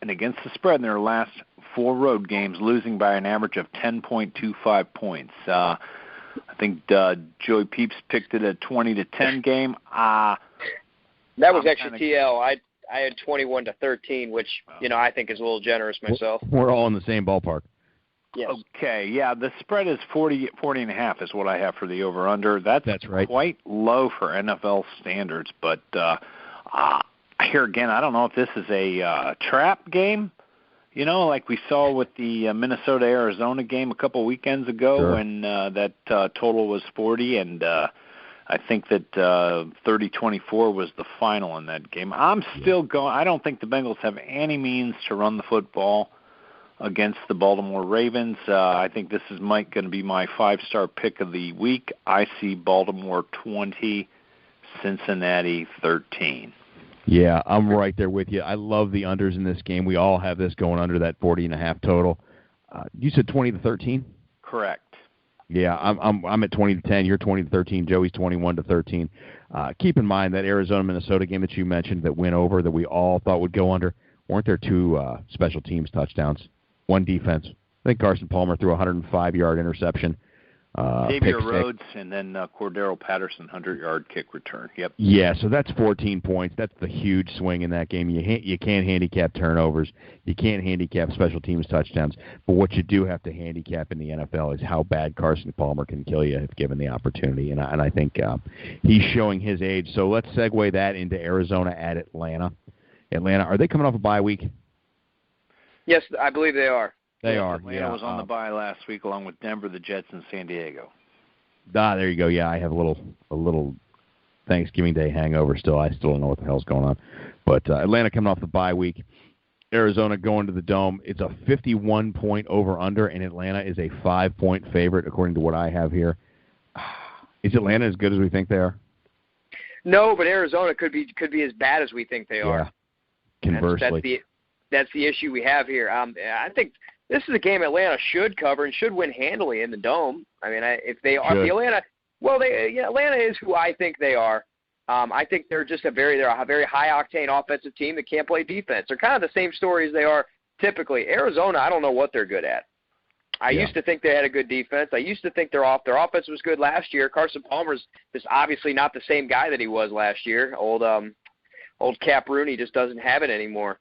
and against the spread in their last 4 road games, losing by an average of 10.25 points. I think Joey Peeps picked it a 20-10 game. That was actually TL. I had 21-13, which I think is a little generous myself. We're all in the same ballpark. Yes. Okay, yeah, the spread is 40.5 is what I have for the over/under. That's right. Quite low for NFL standards, but here again, I don't know if this is a trap game, like we saw with the Minnesota-Arizona game a couple weekends ago. Sure. When that total was 40, and I think that 30-24 was the final in that game. I'm still going. I don't think the Bengals have any means to run the football against the Baltimore Ravens. I think this is going to be my 5-star pick of the week. I see Baltimore 20, Cincinnati 13. Yeah, I'm right there with you. I love the unders in this game. We all have this going under that 40.5 total. You said 20-13? Correct. Yeah, I'm at 20-10. You're 20-13. Joey's 21-13. Keep in mind that Arizona-Minnesota game that you mentioned that went over, that we all thought would go under. Weren't there 2 special teams touchdowns? 1 defense. I think Carson Palmer threw a 105-yard interception. Xavier Rhodes and then Cordero Patterson 100-yard kick return. Yep. Yeah, so that's 14 points. That's the huge swing in that game. You can't handicap turnovers. You can't handicap special teams touchdowns. But what you do have to handicap in the NFL is how bad Carson Palmer can kill you if given the opportunity. And I think he's showing his age. So let's segue that into Arizona at Atlanta. Atlanta, are they coming off a bye week? Yes, I believe they are. They are. Atlanta was on the bye last week along with Denver, the Jets, and San Diego. There you go. Yeah, I have a little Thanksgiving Day hangover still. I still don't know what the hell's going on. But Atlanta coming off the bye week. Arizona going to the Dome. It's a 51-point over-under, and Atlanta is a 5-point favorite according to what I have here. Is Atlanta as good as we think they are? No, but Arizona could be as bad as we think they are. Conversely. That's the issue we have here. I think this is a game Atlanta should cover and should win handily in the Dome. I mean, if they are Atlanta is who I think they are. I think they're just a very high octane offensive team that can't play defense. They're kind of the same story as they are typically. Arizona, I don't know what they're good at. I used to think they had a good defense. I used to think their offense was good last year. Carson Palmer's just obviously not the same guy that he was last year. Old Cap Rooney just doesn't have it anymore.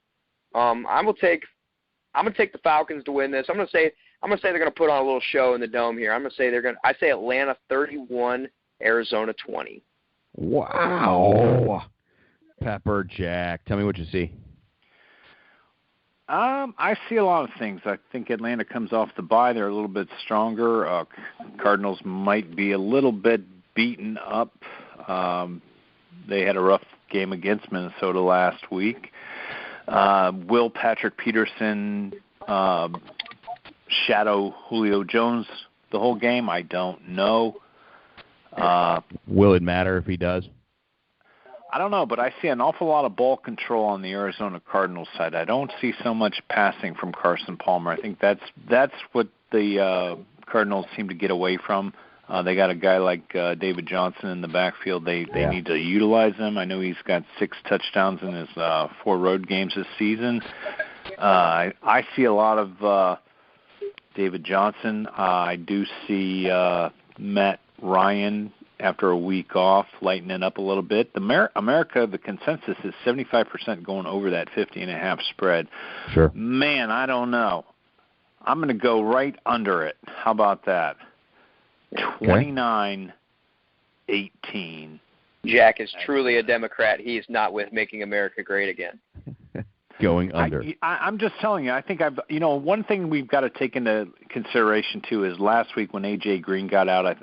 I'm gonna take the Falcons to win this. I'm gonna say they're gonna put on a little show in the Dome here. I say Atlanta 31, Arizona 20. Wow. Pepper Jack. Tell me what you see. I see a lot of things. I think Atlanta comes off the bye. They're a little bit stronger. Cardinals might be a little bit beaten up. They had a rough game against Minnesota last week. Will Patrick Peterson shadow Julio Jones the whole game? I don't know. Will it matter if he does? I don't know, but I see an awful lot of ball control on the Arizona Cardinals side. I don't see so much passing from Carson Palmer. I think that's what the Cardinals seem to get away from. They got a guy like David Johnson in the backfield. They need to utilize him. I know he's got 6 touchdowns in his 4 road games this season. I see a lot of David Johnson. I do see Matt Ryan after a week off lightening up a little bit. America, the consensus is 75% going over that 50.5 spread. Sure. Man, I don't know. I'm going to go right under it. How about that? 29-18. Jack is truly a Democrat. He is not with making America great again. Going under. I'm just telling you, I think one thing we've got to take into consideration, too, is last week when A.J. Green got out,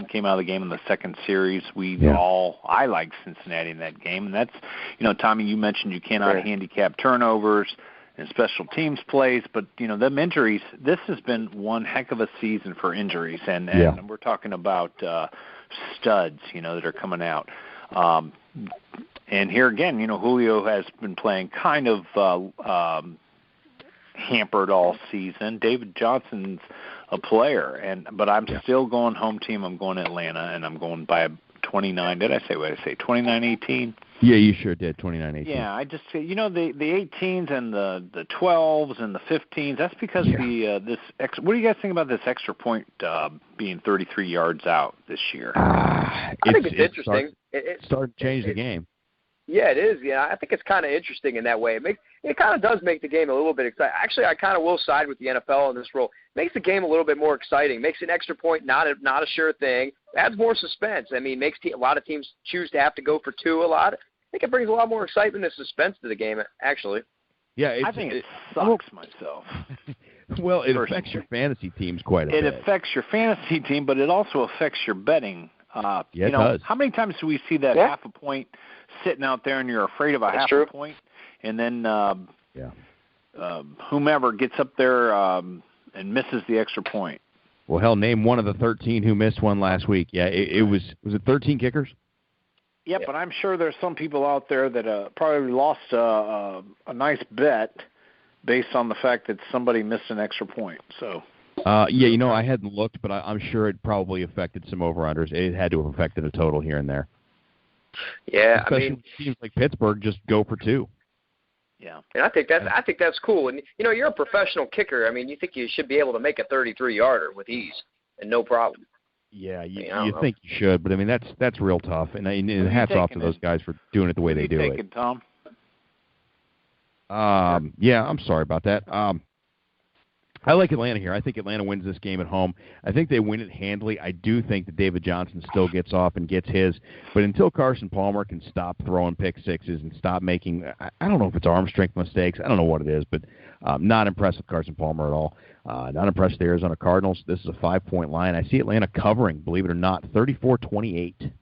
came out of the game in the second series, I liked Cincinnati in that game. And that's, Tommy, you mentioned you cannot handicap turnovers and special teams plays, but, them injuries, this has been one heck of a season for injuries. And we're talking about studs, that are coming out. And here again, Julio has been playing kind of hampered all season. David Johnson's a player, but I'm still going home team. I'm going Atlanta, and I'm going by 29. Did I say what did I say? 29-18. Yeah, you sure did. 29-18. Yeah, I just the 18s and the 12s and the 15s. That's because what do you guys think about this extra point being 33 yards out this year? I think it's interesting. It's starting to change the game. Yeah, it is. Yeah, I think it's kind of interesting in that way. It kind of does make the game a little bit exciting. Actually, I kind of will side with the NFL in this role. Makes the game a little bit more exciting. Makes an extra point not a sure thing. Adds more suspense. I mean, makes a lot of teams choose to have to go for two a lot. I think it brings a lot more excitement and suspense to the game, actually. Yeah, I think it sucks myself. Well, it affects your fantasy teams quite a bit. It affects your fantasy team, but it also affects your betting. It does. How many times do we see that half a point sitting out there and you're afraid of half a point, and then whomever gets up there and misses the extra point? Well, hell, name one of the 13 who missed one last week. Yeah, it was it 13 kickers? Yeah, but I'm sure there's some people out there that probably lost a nice bet based on the fact that somebody missed an extra point. So. I hadn't looked, but I'm sure it probably affected some over-unders. It had to have affected a total here and there. Yeah, especially teams like Pittsburgh just go for two. Yeah, and I think that's cool. And you're a professional kicker. I mean, you think you should be able to make a 33-yarder with ease and no problem. Yeah, you think you should, but I mean that's real tough. And hats off to those guys for doing it the way they do it. Tom? Yeah, I'm sorry about that. I like Atlanta here. I think Atlanta wins this game at home. I think they win it handily. I do think that David Johnson still gets off and gets his. But until Carson Palmer can stop throwing pick sixes and stop making, I don't know if it's arm strength mistakes. I don't know what it is, but not impressed with Carson Palmer at all. Not impressed with the Arizona Cardinals. This is a 5-point line. I see Atlanta covering, believe it or not, 34-28. And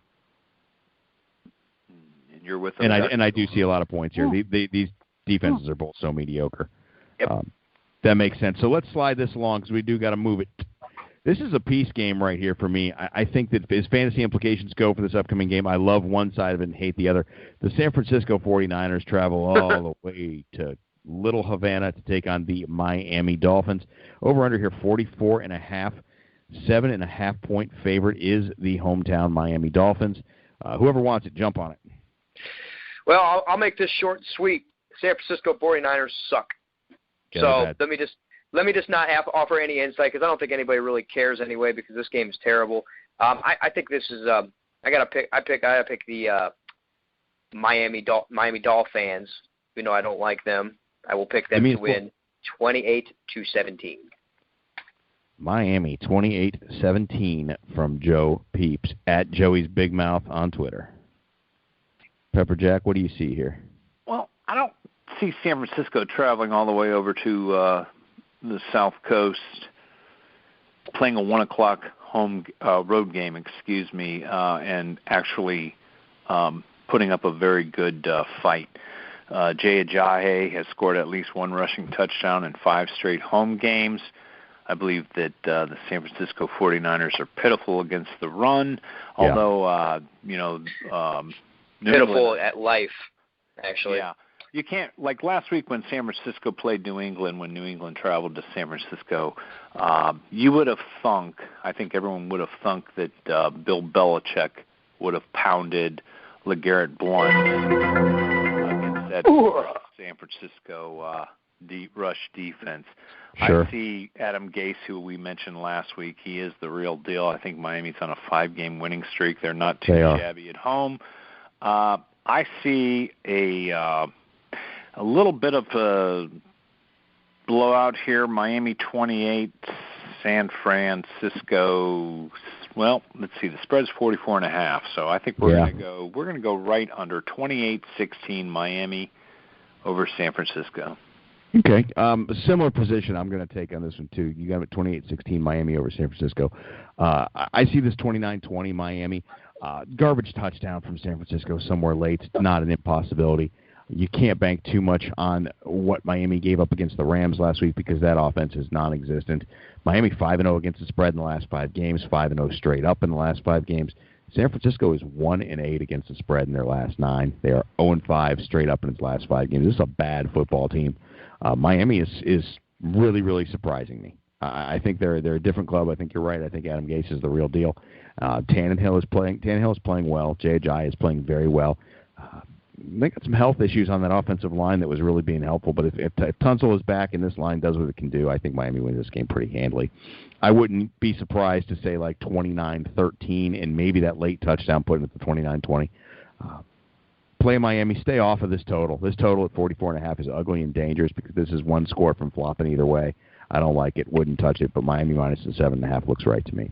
you're with them. And I do see a lot of points here. These defenses are both so mediocre. Yep. That makes sense. So let's slide this along because we do got to move it. This is a piece game right here for me. I think that as fantasy implications go for this upcoming game, I love one side of it and hate the other. The San Francisco 49ers travel all the way to Little Havana to take on the Miami Dolphins. Over under here, 44.5. 7.5-point favorite is the hometown Miami Dolphins. Whoever wants it, jump on it. Well, I'll make this short and sweet. San Francisco 49ers suck. So let me just not offer any insight because I don't think anybody really cares anyway because this game is terrible. I think this is I gotta pick the Miami Dolphins. Even though I don't like them, I will pick them to win 28-17. Miami 28-17 from Joe Peeps at Joey's Big Mouth on Twitter. Pepper Jack, what do you see here? Well, I don't see San Francisco traveling all the way over to the South Coast, playing a 1:00 road game, and actually putting up a very good fight. Jay Ajayi has scored at least one rushing touchdown in 5 straight home games. I believe that the San Francisco 49ers are pitiful against the run, although pitiful at life, actually. Yeah. You can't, like last week when San Francisco played New England, when New England traveled to San Francisco, you would have thunk, I think everyone would have thunk that Bill Belichick would have pounded LeGarrette Blount against that San Francisco deep rush defense. Sure. I see Adam Gase, who we mentioned last week. He is the real deal. I think Miami's on a 5-game winning streak. They're not too shabby at home. I see a little bit of a blowout here. Miami 28, San Francisco. Well, let's see. The spread's 44.5. So I think we're going to go right under 28-16 Miami over San Francisco. Okay. A similar position I'm going to take on this one too. You got it 28-16 Miami over San Francisco. I see this 29-20 Miami. Garbage touchdown from San Francisco somewhere late. Not an impossibility. You can't bank too much on what Miami gave up against the Rams last week because that offense is non-existent. Miami 5-0 against the spread in the last 5 games, 5-0 straight up in the last 5 games. San Francisco is 1-8 against the spread in their last 9. They are 0-5 straight up in its last 5 games. This is a bad football team. Miami is really, really surprising me. I think they're a different club. I think you're right. I think Adam Gase is the real deal. Tannehill is playing well. Jay Ajayi is playing very well. They got some health issues on that offensive line that was really being helpful. But if Tunsil is back and this line does what it can do, I think Miami wins this game pretty handily. I wouldn't be surprised to say like 29-13 and maybe that late touchdown putting it to 29-20. Play Miami. Stay off of this total. This total at 44.5 is ugly and dangerous because this is one score from flopping either way. I don't like it. Wouldn't touch it. But Miami minus the 7.5 looks right to me.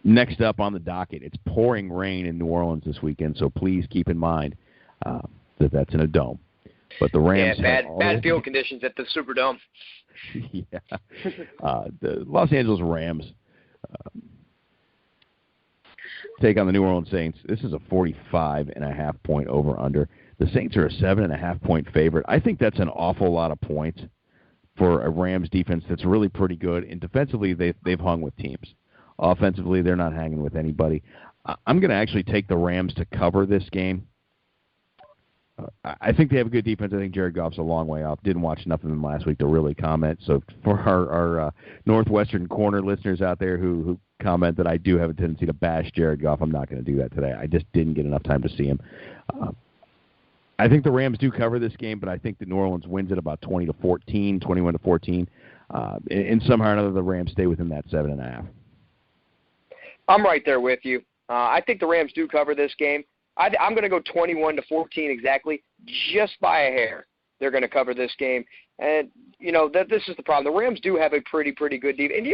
Next up on the docket, it's pouring rain in New Orleans this weekend, so please keep in mind that that's in a dome. But the Rams bad field conditions at the Superdome. Yeah. The Los Angeles Rams take on the New Orleans Saints. This is a 45.5 point over-under. The Saints are a 7.5 point favorite. I think that's an awful lot of points for a Rams defense that's really pretty good. And defensively, they've hung with teams. Offensively, they're not hanging with anybody. I'm going to actually take the Rams to cover this game. I think they have a good defense. I think Jared Goff's a long way off. Didn't watch enough of him last week to really comment. So for our Northwestern Corner listeners out there who comment that I do have a tendency to bash Jared Goff, I'm not going to do that today. I just didn't get enough time to see him. I think the Rams do cover this game, but I think that New Orleans wins it about 20-14, 21-14. And somehow or another, the Rams stay within that 7.5. I'm right there with you. I think the Rams do cover this game. I'm going to go 21-14 exactly, just by a hair. They're going to cover this game. And, this is the problem. The Rams do have a pretty good defense. And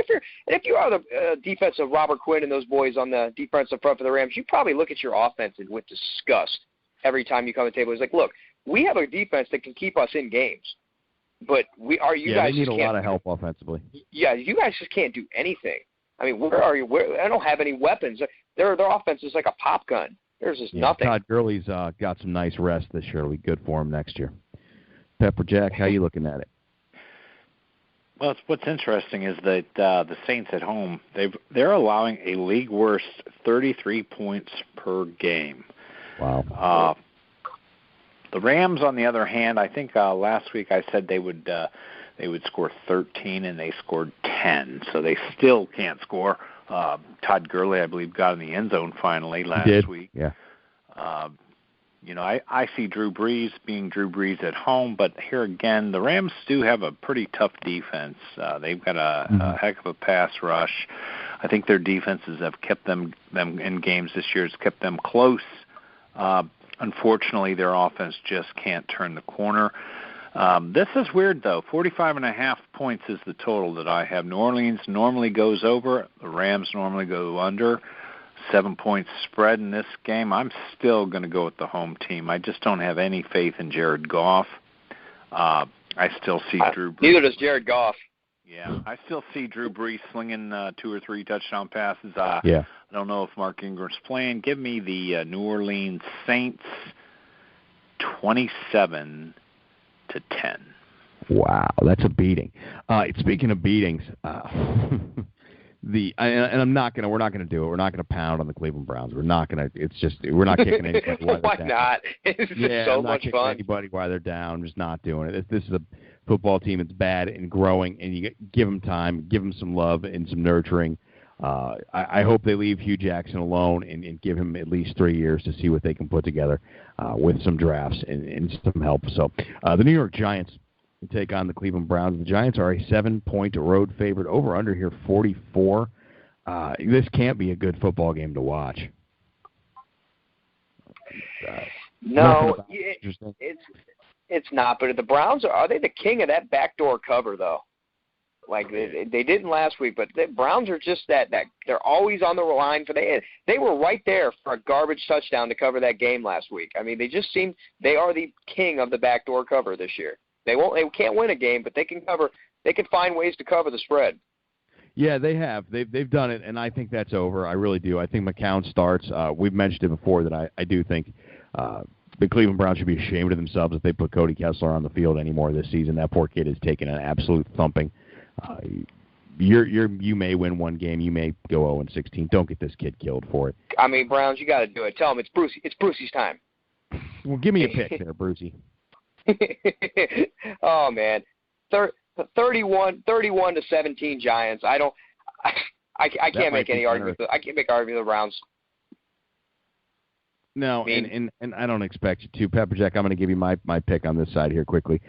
if you are the defense of Robert Quinn and those boys on the defensive front for the Rams, you probably look at your offense with disgust every time you come to the table. It's like, look, we have a defense that can keep us in games. But guys need a lot of help offensively. Yeah, you guys just can't do anything. I mean, where are you? I don't have any weapons. Their offense is like a pop gun. There's just nothing. Todd Gurley's got some nice rest this year. It'll be good for him next year. Pepper Jack, how you looking at it? Well, what's interesting is that the Saints at home, they're allowing a league worst 33 points per game. Wow. The Rams, on the other hand, I think last week I said they would score 13, and they scored 10, so they still can't score. Todd Gurley, I believe, got in the end zone finally last week. Yeah. I see Drew Brees being Drew Brees at home, but here again, the Rams do have a pretty tough defense. They've got a heck of a pass rush. I think their defenses have kept them in games this year, has kept them close. Unfortunately, their offense just can't turn the corner. This is weird, though. 45.5 points is the total that I have. New Orleans normally goes over. The Rams normally go under. 7 points spread in this game. I'm still going to go with the home team. I just don't have any faith in Jared Goff. I still see Drew Brees. Neither does Jared Goff. Yeah, I still see Drew Brees slinging 2 or 3 touchdown passes. I don't know if Mark Ingram's playing. Give me the New Orleans Saints 27-10. Wow, that's a beating. Speaking of beatings, we're not gonna do it. We're not gonna pound on the Cleveland Browns. We're not gonna. We're not kicking anybody. Why not? It's so much fun. Anybody while they're down, I'm just not doing it. This is a football team that's bad and growing, and you give them time, give them some love and some nurturing. I hope they leave Hugh Jackson alone and give him at least 3 years to see what they can put together with some drafts and some help. So the New York Giants take on the Cleveland Browns. The Giants are a 7-point road favorite. Over under here 44. This can't be a good football game to watch. No, it's not. But the Browns are they the king of that backdoor cover though? Like they didn't last week, but the Browns are just that they're always on the line for they were right there for a garbage touchdown to cover that game last week. I mean, they are the king of the backdoor cover this year. They can't win a game, but they can cover. They can find ways to cover the spread. Yeah, they have. They've done it, and I think that's over. I really do. I think McCown starts. We've mentioned it before that I do think the Cleveland Browns should be ashamed of themselves if they put Cody Kessler on the field anymore this season. That poor kid has taken an absolute thumping. You may win one game. You may go 0-16. Don't get this kid killed for it. I mean, Browns, you got to do it. Tell him it's Brucey's time. Well, give me a pick there, Brucey. Oh man, 31-17 Giants. I can't make any argument. I can't make argument with the Browns. No, and I don't expect you to. Pepper Jack, I'm going to give you my pick on this side here quickly.